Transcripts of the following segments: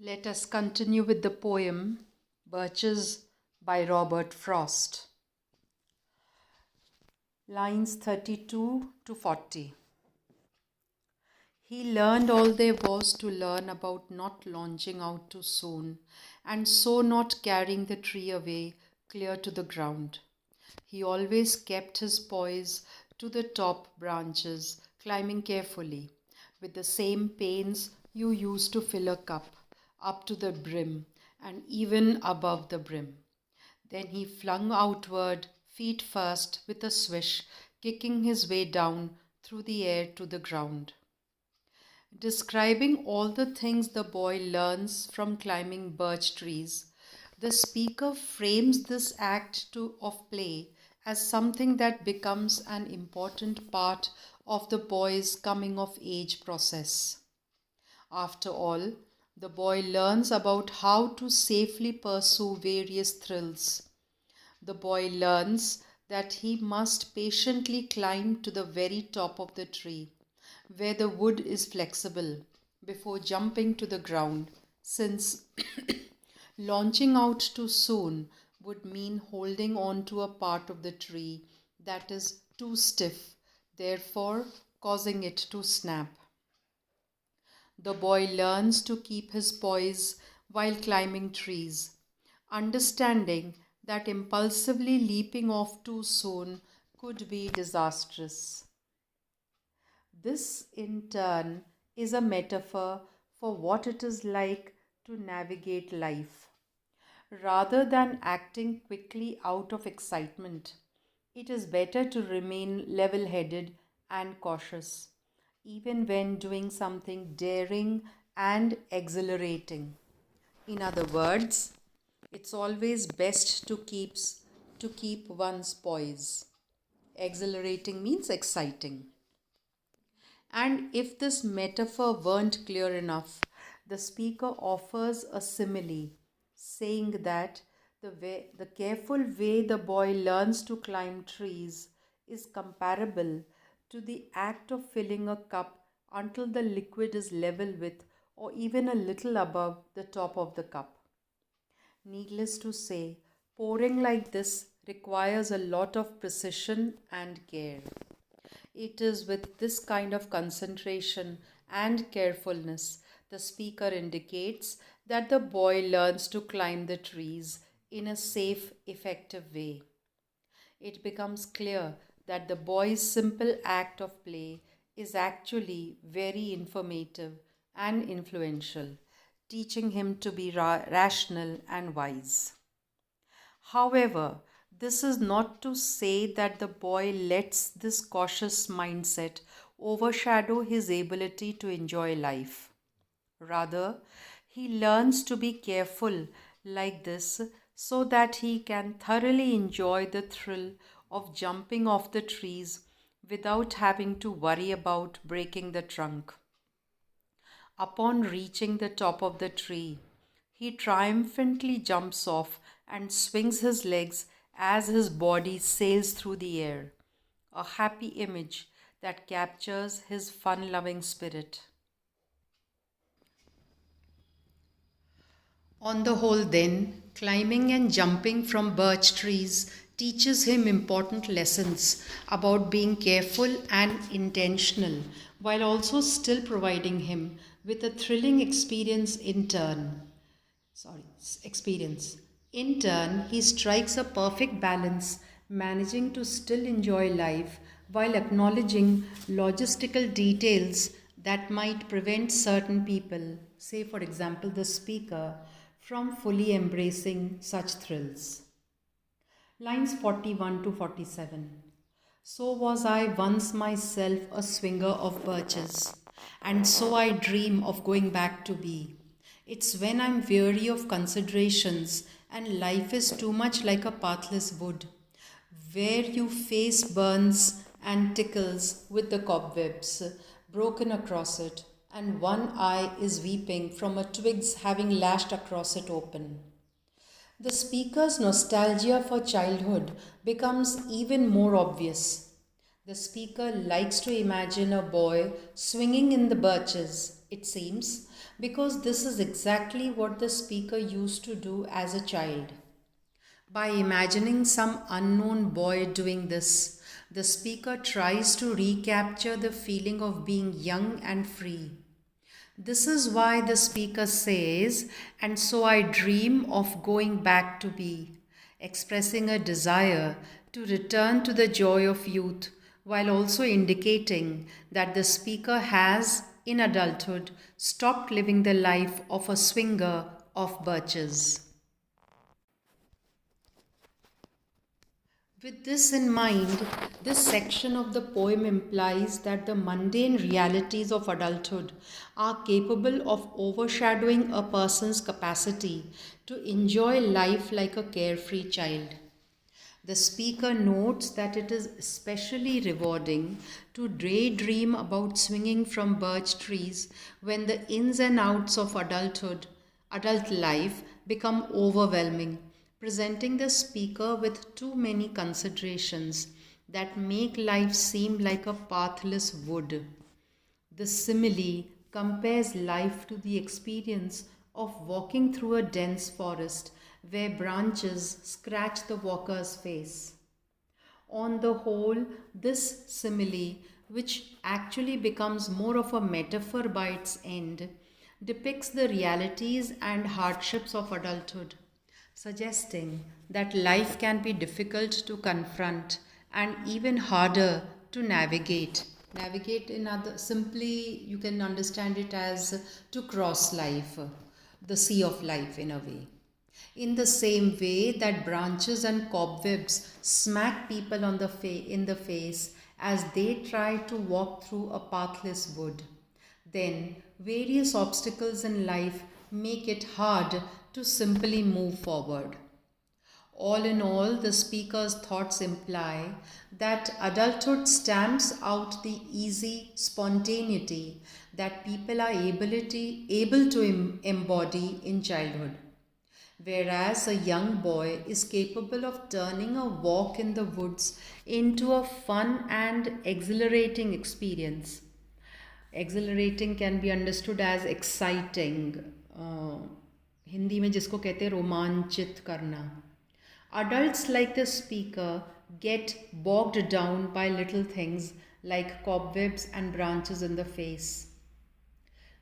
Let us continue with the poem Birches by Robert Frost. Lines 32 to 40. He learned all there was to learn about not launching out too soon, and so not carrying the tree away clear to the ground. He always kept his poise to the top branches, climbing carefully, with the same pains you use to fill a cup, up to the brim and even above the brim. Then he flung outward, feet first, with a swish, kicking his way down through the air to the ground. Describing all the things the boy learns from climbing birch trees, the speaker frames this of play as something that becomes an important part of the boy's coming of age process. After all, the boy learns about how to safely pursue various thrills. The boy learns that he must patiently climb to the very top of the tree, where the wood is flexible, before jumping to the ground, since launching out too soon would mean holding on to a part of the tree that is too stiff, therefore causing it to snap. The boy learns to keep his poise while climbing trees, understanding that impulsively leaping off too soon could be disastrous. This, in turn, is a metaphor for what it is like to navigate life. Rather than acting quickly out of excitement, it is better to remain level headed and cautious, even when doing something daring and exhilarating. In other words, it's always best to keep one's poise. Exhilarating means exciting. And if this metaphor weren't clear enough, the speaker offers a simile, saying that the careful way the boy learns to climb trees is comparable to the act of filling a cup until the liquid is level with or even a little above the top of the cup. Needless to say, pouring like this requires a lot of precision and care. It is with this kind of concentration and carefulness the speaker indicates that the boy learns to climb the trees in a safe, effective way. It becomes clear that the boy's simple act of play is actually very informative and influential, teaching him to be rational and wise. However, this is not to say that the boy lets this cautious mindset overshadow his ability to enjoy life. Rather, he learns to be careful like this so that he can thoroughly enjoy the thrill of jumping off the trees without having to worry about breaking the trunk. Upon reaching the top of the tree, he triumphantly jumps off and swings his legs as his body sails through the air, a happy image that captures his fun loving spirit. On the whole, then, climbing and jumping from birch trees teaches him important lessons about being careful and intentional while also still providing him with a thrilling experience. In turn, he strikes a perfect balance, managing to still enjoy life while acknowledging logistical details that might prevent certain people, say for example the speaker, from fully embracing such thrills. Lines 41 to 47. So was I once myself a swinger of birches, and so I dream of going back to be. It's when I'm weary of considerations and life is too much like a pathless wood, where your face burns and tickles with the cobwebs broken across it, and one eye is weeping from a twig's having lashed across it open. The speaker's nostalgia for childhood becomes even more obvious. The speaker likes to imagine a boy swinging in the birches, it seems, because this is exactly what the speaker used to do as a child. By imagining some unknown boy doing this, the speaker tries to recapture the feeling of being young and free. This is why the speaker says, "And so I dream of going back to be," expressing a desire to return to the joy of youth, while also indicating that the speaker has, in adulthood, stopped living the life of a swinger of birches. With this in mind, this section of the poem implies that the mundane realities of adulthood are capable of overshadowing a person's capacity to enjoy life like a carefree child. The speaker notes that it is especially rewarding to daydream about swinging from birch trees when the ins and outs of adult life, become overwhelming, presenting the speaker with too many considerations that make life seem like a pathless wood. The simile compares life to the experience of walking through a dense forest where branches scratch the walker's face. On the whole, this simile, which actually becomes more of a metaphor by its end, depicts the realities and hardships of adulthood, suggesting that life can be difficult to confront and even harder to navigate. Navigate in other simply you can understand it as to cross life, the sea of life in a way. In the same way that branches and cobwebs smack people in the face as they try to walk through a pathless wood, then various obstacles in life make it hard to simply move forward. All in all, the speaker's thoughts imply that adulthood stamps out the easy spontaneity that people are able to embody in childhood. Whereas a young boy is capable of turning a walk in the woods into a fun and exhilarating experience. Exhilarating can be understood as exciting, Hindi में जिसको कहते हैं रोमांचित करना. Adults like the speaker get bogged down by little things like cobwebs and branches in the face.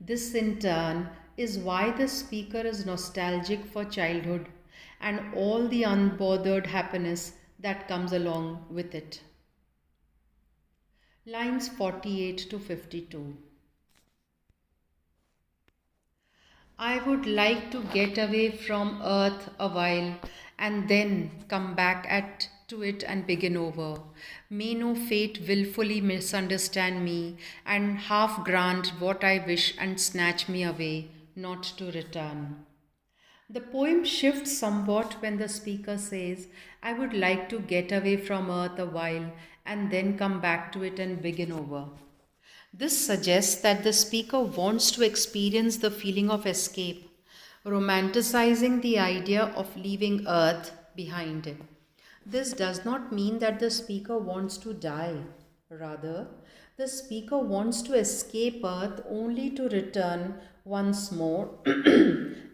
This, in turn, is why the speaker is nostalgic for childhood and all the unbothered happiness that comes along with it. Lines 48 to 52. I would like to get away from earth a while and then come back to it and begin over. May no fate willfully misunderstand me and half grant what I wish and snatch me away, not to return. The poem shifts somewhat when the speaker says, I would like to get away from earth a while and then come back to it and begin over. This suggests that the speaker wants to experience the feeling of escape, romanticizing the idea of leaving earth behind him. This does not mean that the speaker wants to die. Rather, the speaker wants to escape earth only to return once more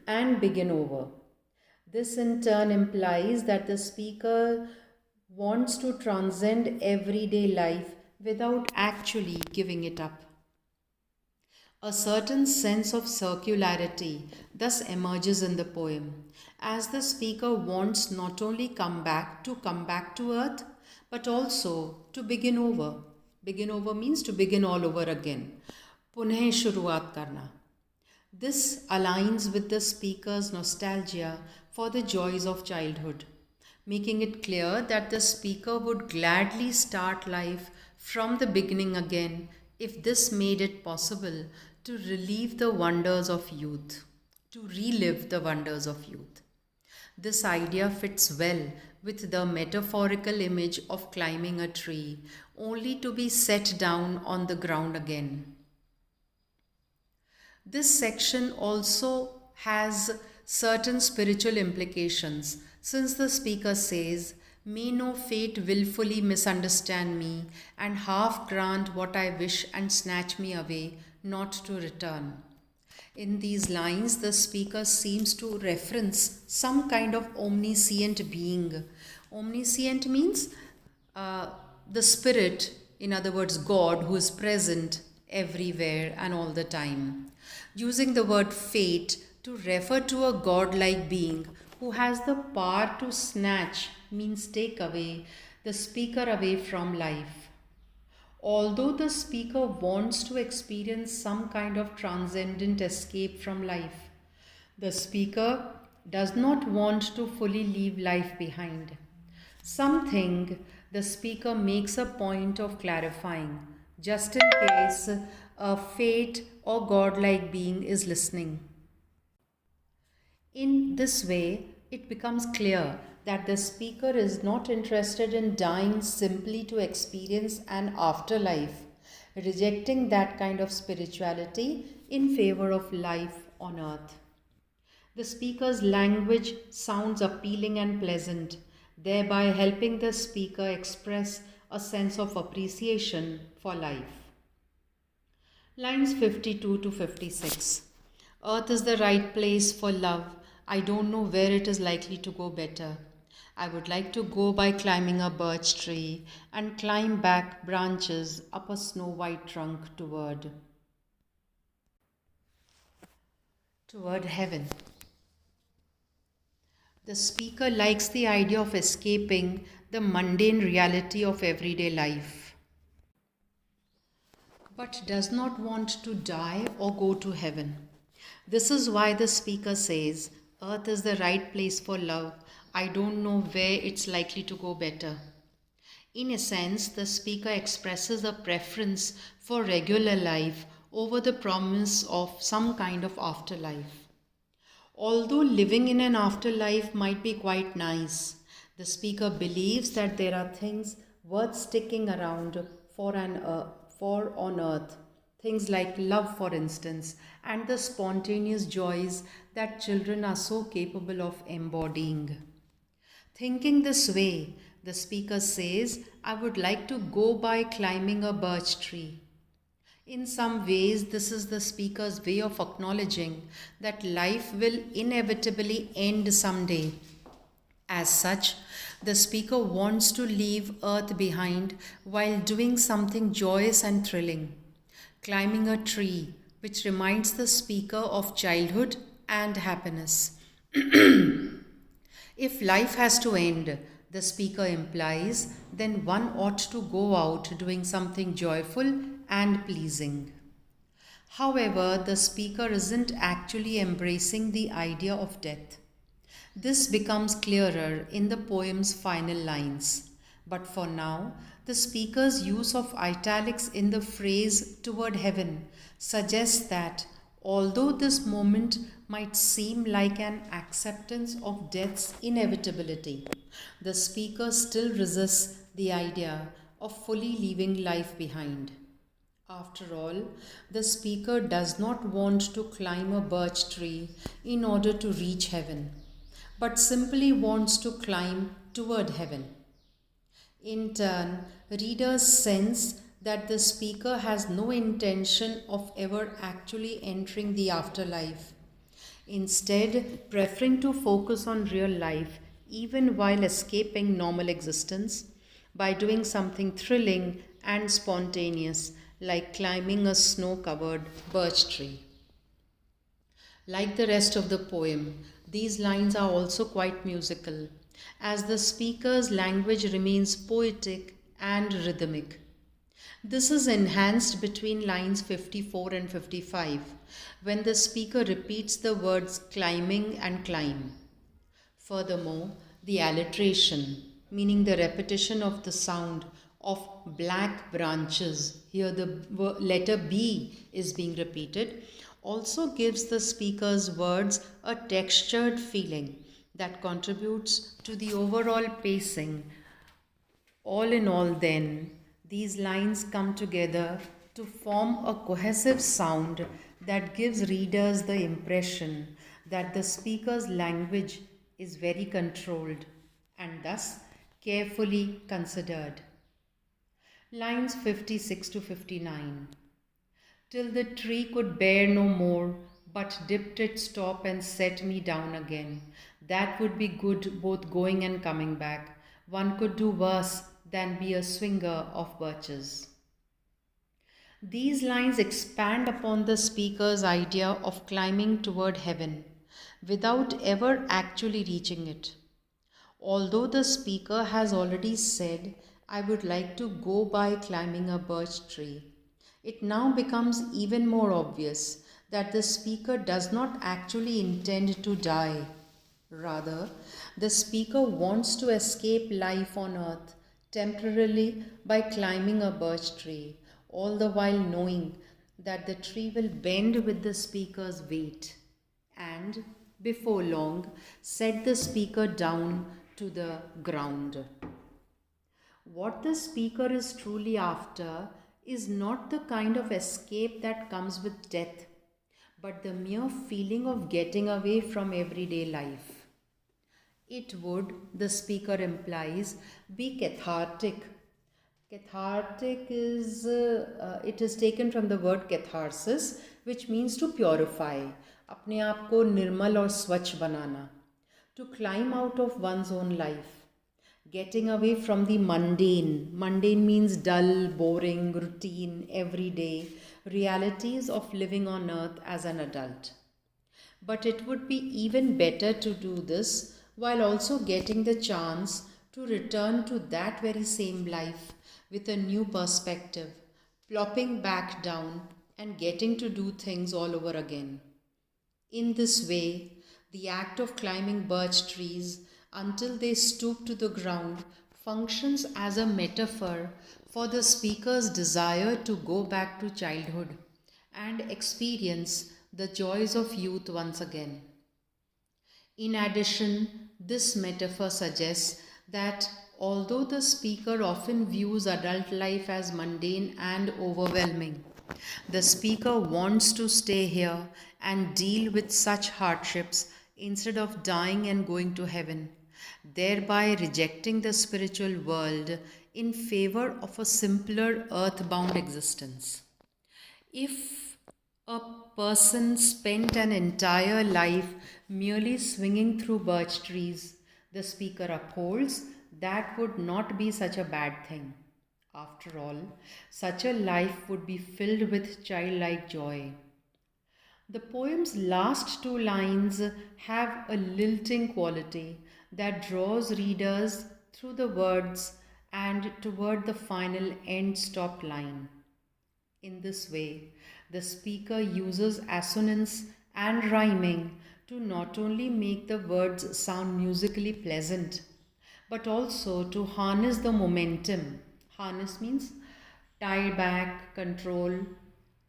and begin over. This in turn implies that the speaker wants to transcend everyday life without actually giving it up. A certain sense of circularity thus emerges in the poem, as the speaker wants not only come back to earth, but also to begin over. Begin over means to begin all over again. Puneh shuruaat karna. This aligns with the speaker's nostalgia for the joys of childhood, making it clear that the speaker would gladly start life from the beginning again if this made it possible to relive the wonders of youth, to relive the wonders of youth. This idea fits well with the metaphorical image of climbing a tree only to be set down on the ground again. This section also has certain spiritual implications since the speaker says, May no fate wilfully misunderstand me, and half grant what I wish and snatch me away, not to return. In these lines, the speaker seems to reference some kind of omniscient being. Omniscient means uh, the spirit, in other words, God, who is present everywhere and all the time. Using the word fate to refer to a godlike being who has the power to snatch, means take away, the speaker away from life. Although the speaker wants to experience some kind of transcendent escape from life, the speaker does not want to fully leave life behind. Something the speaker makes a point of clarifying, just in case a fate or godlike being is listening. In this way, it becomes clear that the speaker is not interested in dying simply to experience an afterlife, rejecting that kind of spirituality in favor of life on earth. The speaker's language sounds appealing and pleasant, thereby helping the speaker express a sense of appreciation for life. Lines 52 to 56. Earth is the right place for love. I don't know where it is likely to go better. I would like to go by climbing a birch tree and climb back branches up a snow white trunk toward heaven. The speaker likes the idea of escaping the mundane reality of everyday life, but does not want to die or go to heaven. This is why the speaker says, Earth is the right place for love. I don't know where it's likely to go better. In a sense, the speaker expresses a preference for regular life over the promise of some kind of afterlife. Although living in an afterlife might be quite nice, the speaker believes that there are things worth sticking around for on earth. Things like love, for instance, and the spontaneous joys that children are so capable of embodying. Thinking this way, the speaker says, I would like to go by climbing a birch tree. In some ways, this is the speaker's way of acknowledging that life will inevitably end someday. As such, the speaker wants to leave earth behind while doing something joyous and thrilling, climbing a tree, which reminds the speaker of childhood and happiness. If life has to end, the speaker implies, then one ought to go out doing something joyful and pleasing. However, the speaker isn't actually embracing the idea of death. This becomes clearer in the poem's final lines. But for now, the speaker's use of italics in the phrase toward heaven suggests that although this moment might seem like an acceptance of death's inevitability, the speaker still resists the idea of fully leaving life behind. After all, the speaker does not want to climb a birch tree in order to reach heaven, but simply wants to climb toward heaven. In turn, readers sense that the speaker has no intention of ever actually entering the afterlife, instead, preferring to focus on real life even while escaping normal existence by doing something thrilling and spontaneous like climbing a snow covered birch tree. Like the rest of the poem, these lines are also quite musical, as the speaker's language remains poetic and rhythmic. This is enhanced between lines 54 and 55 when the speaker repeats the words climbing and climb. Furthermore, the alliteration, meaning the repetition of the sound of black branches, here the letter B is being repeated, also gives the speaker's words a textured feeling that contributes to the overall pacing. All in all, then, these lines come together to form a cohesive sound that gives readers the impression that the speaker's language is very controlled and thus carefully considered. Lines 56 to 59. Till the tree could bear no more, but dipped its top and set me down again. That would be good both going and coming back. One could do worse than be a swinger of birches. These lines expand upon the speaker's idea of climbing toward heaven without ever actually reaching it. Although the speaker has already said, I would like to go by climbing a birch tree, it now becomes even more obvious that the speaker does not actually intend to die. Rather, the speaker wants to escape life on earth temporarily by climbing a birch tree, all the while knowing that the tree will bend with the speaker's weight and, before long, set the speaker down to the ground. What the speaker is truly after is not the kind of escape that comes with death, but the mere feeling of getting away from everyday life. It would, the speaker implies, be cathartic. Cathartic is, it is taken from the word catharsis, which means to purify, अपने आप को निर्मल और स्वच्छ बनाना, to climb out of one's own life. Getting away from the mundane. Mundane means dull, boring, routine, everyday realities of living on earth as an adult. But it would be even better to do this while also getting the chance to return to that very same life with a new perspective, plopping back down and getting to do things all over again. In this way, the act of climbing birch trees until they stoop to the ground functions as a metaphor for the speaker's desire to go back to childhood and experience the joys of youth once again. In addition, this metaphor suggests that although the speaker often views adult life as mundane and overwhelming, the speaker wants to stay here and deal with such hardships instead of dying and going to heaven, thereby rejecting the spiritual world in favor of a simpler earthbound existence. If a person spent an entire life merely swinging through birch trees, the speaker upholds, that would not be such a bad thing. After all, such a life would be filled with childlike joy. The poem's last two lines have a lilting quality that draws readers through the words and toward the final end stop line. In this way, the speaker uses assonance and rhyming to not only make the words sound musically pleasant, but also to harness the momentum. Harness means tie back, control.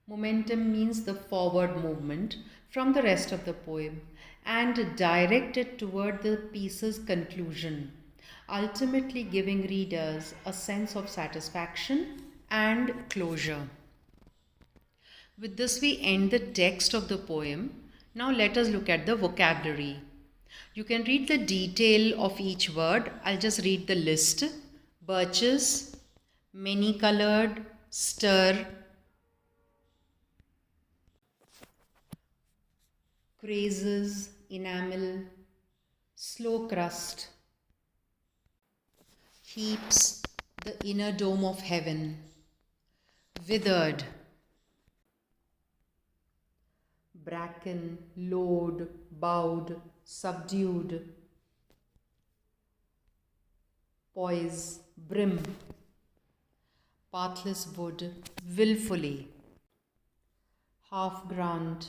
Momentum means the forward movement from the rest of the poem and direct it toward the piece's conclusion, ultimately giving readers a sense of satisfaction and closure. With this, we end the text of the poem. Now, let us look at the vocabulary. You can read the detail of each word. I'll just read the list. Birches, many-colored, stir, crazes, enamel, slow crust, heaps, the inner dome of heaven, withered, bracken, load, bowed, subdued, poise, brim, pathless wood, willfully, half ground.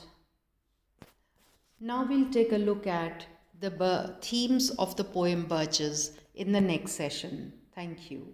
Now we'll take a look at the themes of the poem Birches in the next session. Thank you.